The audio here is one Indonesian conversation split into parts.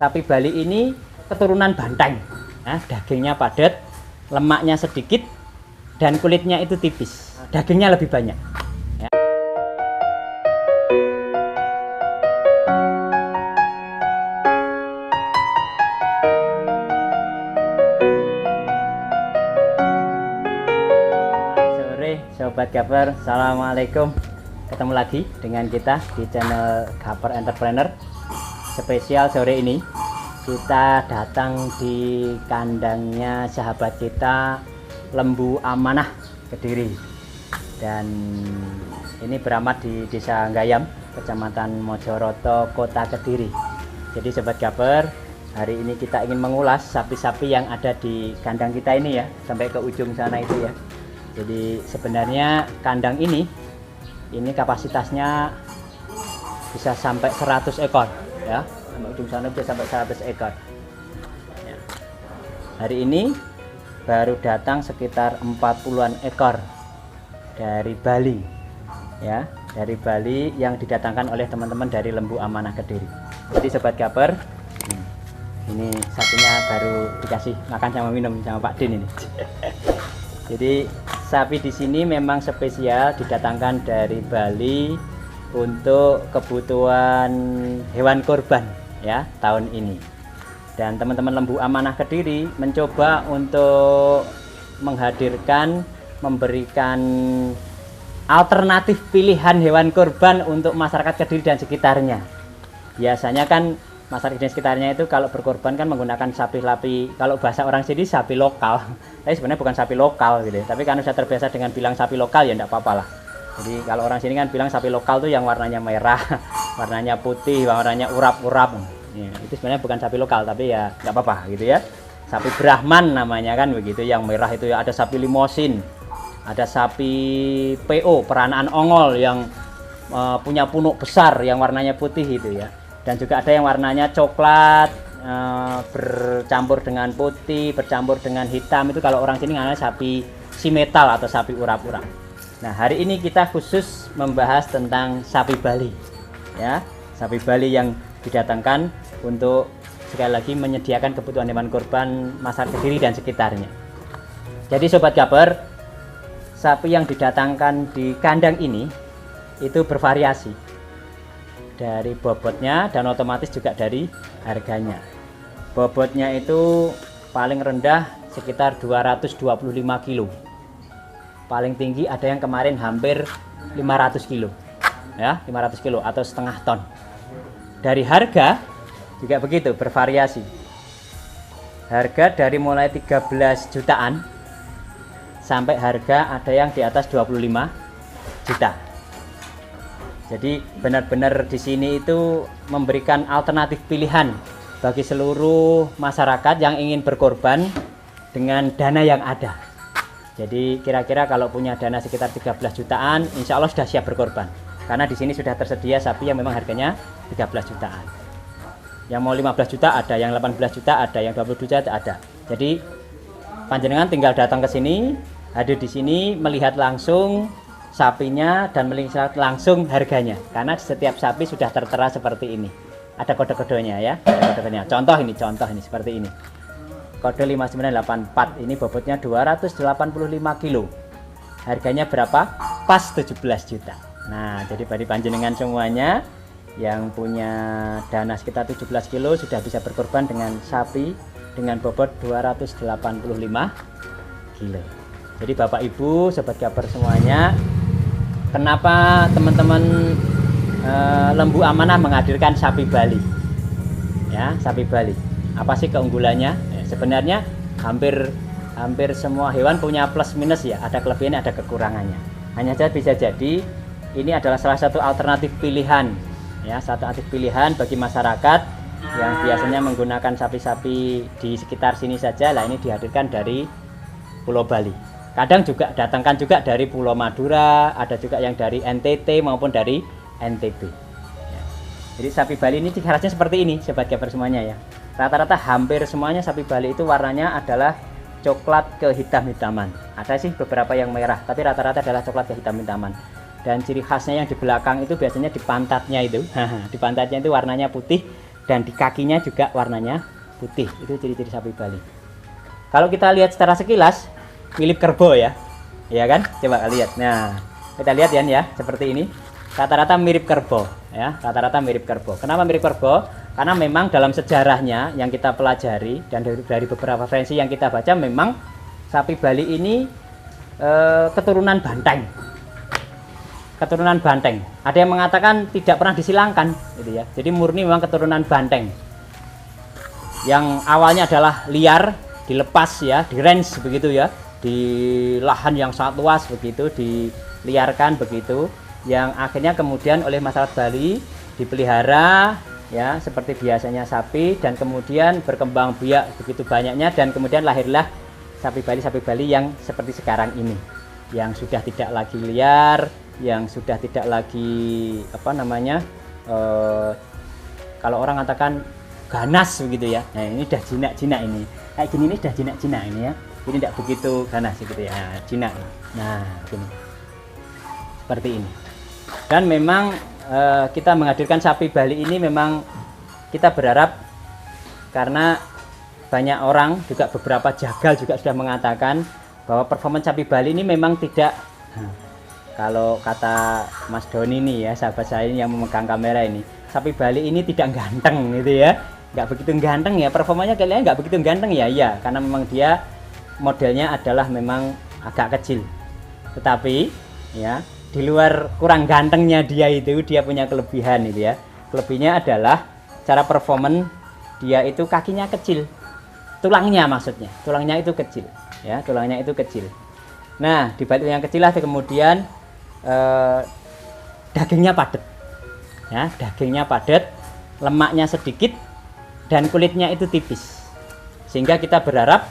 Sapi Bali ini keturunan banteng. Nah, dagingnya padat, lemaknya sedikit, dan kulitnya itu tipis. Dagingnya lebih banyak. Ya. Sore, Sobat Gaper, Assalamualaikum. Ketemu lagi dengan kita di channel Gaper Entrepreneur. Spesial sore ini kita datang di kandangnya sahabat kita Lembu Amanah Kediri, dan ini beramat di Desa Gayam, Kecamatan Mojoroto, Kota Kediri. Jadi Sobat Gaper, hari ini kita ingin mengulas sapi-sapi yang ada di kandang kita ini ya, sampai ke ujung sana itu ya. Jadi sebenarnya kandang ini kapasitasnya bisa sampai 100 ekor ya, sampai ujung sana bisa sampai 100 ekor ya. Hari ini baru datang sekitar 40-an ekor dari Bali ya, dari Bali yang didatangkan oleh teman-teman dari Lembu Amanah Kediri. Jadi Sobat Gaper, ini sapinya baru dikasih makan sama minum sama Pak Din ini. Jadi sapi di sini memang spesial didatangkan dari Bali untuk kebutuhan hewan kurban ya tahun ini. Dan teman-teman Lembu Amanah Kediri mencoba untuk menghadirkan, memberikan alternatif pilihan hewan kurban untuk masyarakat Kediri dan sekitarnya. Biasanya kan masyarakat dan sekitarnya itu kalau berkorban kan menggunakan sapi-sapi, kalau bahasa orang sini sapi lokal. Tapi sebenarnya bukan sapi lokal gitu. Tapi karena saya terbiasa dengan bilang sapi lokal ya enggak apa-apa lah. Jadi kalau orang sini kan bilang sapi lokal tuh yang warnanya merah, warnanya putih, warnanya urap-urap. Ya, itu sebenarnya bukan sapi lokal, tapi ya nggak apa-apa gitu ya. Sapi Brahman namanya kan begitu, yang merah itu ya. Ada sapi limosin, ada sapi PO, peranaan ongol yang punya punuk besar yang warnanya putih itu ya. Dan juga ada yang warnanya coklat, bercampur dengan putih, bercampur dengan hitam. Itu kalau orang sini namanya sapi simetal atau sapi urap-urap. Nah, hari ini kita khusus membahas tentang sapi Bali ya, sapi Bali yang didatangkan untuk sekali lagi menyediakan kebutuhan hewan kurban masyarakat Kediri dan sekitarnya. Jadi Sobat Gaper, sapi yang didatangkan di kandang ini itu bervariasi dari bobotnya dan otomatis juga dari harganya. Bobotnya itu paling rendah sekitar 225 kilo, paling tinggi ada yang kemarin hampir 500 kilo ya, 500 kilo atau setengah ton. Dari harga juga begitu, bervariasi. Harga dari mulai 13 jutaan sampai harga ada yang di atas 25 juta. Jadi benar-benar di sini itu memberikan alternatif pilihan bagi seluruh masyarakat yang ingin berkorban dengan dana yang ada. Jadi kira-kira kalau punya dana sekitar 13 jutaan, insya Allah sudah siap berkorban. Karena di sini sudah tersedia sapi yang memang harganya 13 jutaan. Yang mau 15 juta ada, yang 18 juta ada, yang 20 juta ada. Jadi panjenengan tinggal datang ke sini, hadir di sini, melihat langsung sapinya dan melihat langsung harganya. Karena setiap sapi sudah tertera seperti ini. Ada kode-kodenya ya, ada kode-kodenya. Contoh ini seperti ini. Kode 5984, ini bobotnya 285 kilo. Harganya berapa? Pas 17 juta. Nah, jadi bagi panjenengan semuanya yang punya dana sekitar 17 kilo sudah bisa berkorban dengan sapi dengan bobot 285 kilo. Jadi Bapak Ibu, Sobat Gaper semuanya, kenapa teman-teman Lembu Amanah menghadirkan sapi Bali? Ya, sapi Bali. Apa sih keunggulannya? Sebenarnya hampir semua hewan punya plus minus ya, ada kelebihannya, ada kekurangannya. Hanya saja bisa jadi ini adalah salah satu alternatif pilihan ya, satu alternatif pilihan bagi masyarakat yang biasanya menggunakan sapi-sapi di sekitar sini saja. Lah ini dihadirkan dari Pulau Bali. Kadang juga datangkan juga dari Pulau Madura, ada juga yang dari NTT maupun dari NTB. Ya. Jadi sapi Bali ini khasnya seperti ini, Sobat Gaper semuanya ya. Rata-rata hampir semuanya sapi Bali itu warnanya adalah coklat kehitam-hitaman. Ada sih beberapa yang merah, tapi rata-rata adalah coklat kehitam-hitaman. Dan ciri khasnya yang di belakang itu biasanya di pantatnya itu. Di pantatnya itu warnanya putih dan di kakinya juga warnanya putih. Itu ciri-ciri sapi Bali. Kalau kita lihat secara sekilas mirip kerbau ya, ya kan? Coba lihat. Nah, kita lihat ya, seperti ini. Rata-rata mirip kerbau, ya. Rata-rata mirip kerbau. Kenapa mirip kerbau? Karena memang dalam sejarahnya yang kita pelajari dan dari beberapa versi yang kita baca, memang sapi Bali ini keturunan banteng. Keturunan banteng. Ada yang mengatakan tidak pernah disilangkan, gitu ya. Jadi murni memang keturunan banteng. Yang awalnya adalah liar, dilepas ya, di range begitu ya, di lahan yang sangat luas begitu, diliarkan begitu, yang akhirnya kemudian oleh masyarakat Bali dipelihara ya seperti biasanya sapi, dan kemudian berkembang biak begitu banyaknya, dan kemudian lahirlah sapi Bali yang seperti sekarang ini, yang sudah tidak lagi liar, yang sudah tidak lagi kalau orang katakan ganas begitu ya. Nah, ini udah jinak-jinak ini. Kayak gini ini sudah jinak-jinak ini ya. Ini tidak begitu ganas gitu ya. Nah, jinak. Nah, gini. Seperti ini. Dan memang kita menghadirkan sapi Bali ini memang kita berharap, karena banyak orang juga, beberapa jagal juga sudah mengatakan bahwa performance sapi Bali ini memang tidak, kalau kata Mas Doni ini ya, sahabat saya ini yang memegang kamera ini, sapi Bali ini tidak ganteng gitu ya, nggak begitu ganteng ya, performanya kalian nggak begitu ganteng ya, iya, karena memang dia modelnya adalah memang agak kecil, tetapi ya di luar kurang gantengnya dia itu, dia punya kelebihan itu ya. Kelebihannya adalah cara performan dia itu kakinya kecil, tulangnya maksudnya, tulangnya itu kecil ya, tulangnya itu kecil. Nah, di balik yang kecil lah kemudian dagingnya padat ya, dagingnya padat, lemaknya sedikit, dan kulitnya itu tipis, sehingga kita berharap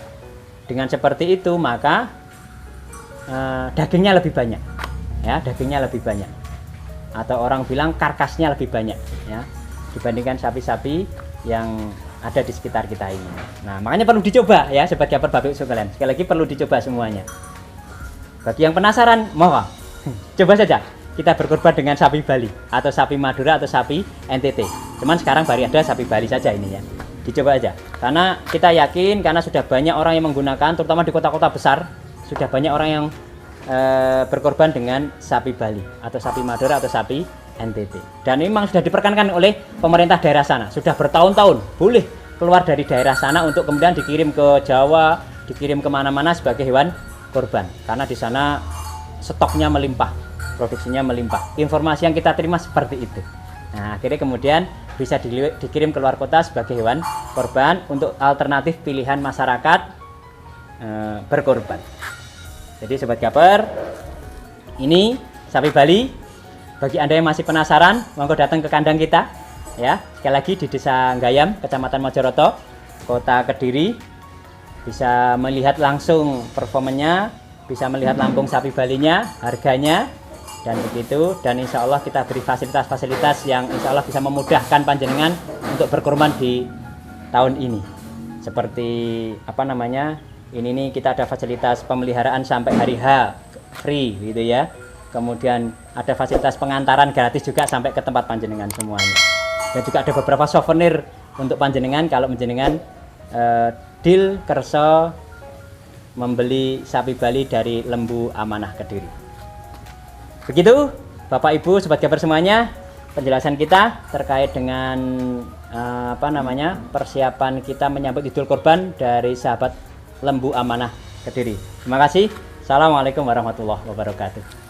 dengan seperti itu maka dagingnya lebih banyak ya, dagingnya lebih banyak, atau orang bilang karkasnya lebih banyak ya, dibandingkan sapi-sapi yang ada di sekitar kita ini. Nah, makanya perlu dicoba ya sebagai Bapak Ibu sekalian. Sekali lagi perlu dicoba semuanya. Bagi yang penasaran, mohon coba saja kita berkorban dengan sapi Bali atau sapi Madura atau sapi NTT. Cuman sekarang baru ada sapi Bali saja ini ya. Dicoba aja. Karena kita yakin, karena sudah banyak orang yang menggunakan, terutama di kota-kota besar, sudah banyak orang yang berkorban dengan sapi Bali atau sapi Madura atau sapi NTT. Dan memang sudah diperkenankan oleh pemerintah daerah sana. Sudah bertahun-tahun boleh keluar dari daerah sana untuk kemudian dikirim ke Jawa, dikirim kemana-mana sebagai hewan korban. Karena di sana stoknya melimpah, produksinya melimpah. Informasi yang kita terima seperti itu. Nah, akhirnya kemudian bisa dikirim ke luar kota sebagai hewan korban untuk alternatif pilihan masyarakat berkorban. Jadi Sobat Gaper, ini sapi Bali. Bagi Anda yang masih penasaran, monggo datang ke kandang kita ya. Sekali lagi di Desa Gayam, Kecamatan Mojoroto, Kota Kediri. Bisa melihat langsung performanya, bisa melihat langsung sapi Balinya, harganya, dan begitu. Dan insya Allah kita beri fasilitas-fasilitas yang insya Allah bisa memudahkan panjenengan untuk berkorban di tahun ini. Seperti ini nih, kita ada fasilitas pemeliharaan sampai hari H free gitu ya. Kemudian ada fasilitas pengantaran gratis juga sampai ke tempat panjenengan semuanya. Dan juga ada beberapa souvenir untuk panjenengan kalau panjenengan deal kerso membeli sapi Bali dari Lembu Amanah Kediri. Begitu Bapak Ibu Sobat Gaper semuanya, penjelasan kita terkait dengan persiapan kita menyambut Idul Kurban dari sahabat Lembu Amanah Kediri. Terima kasih. Assalamualaikum warahmatullahi wabarakatuh.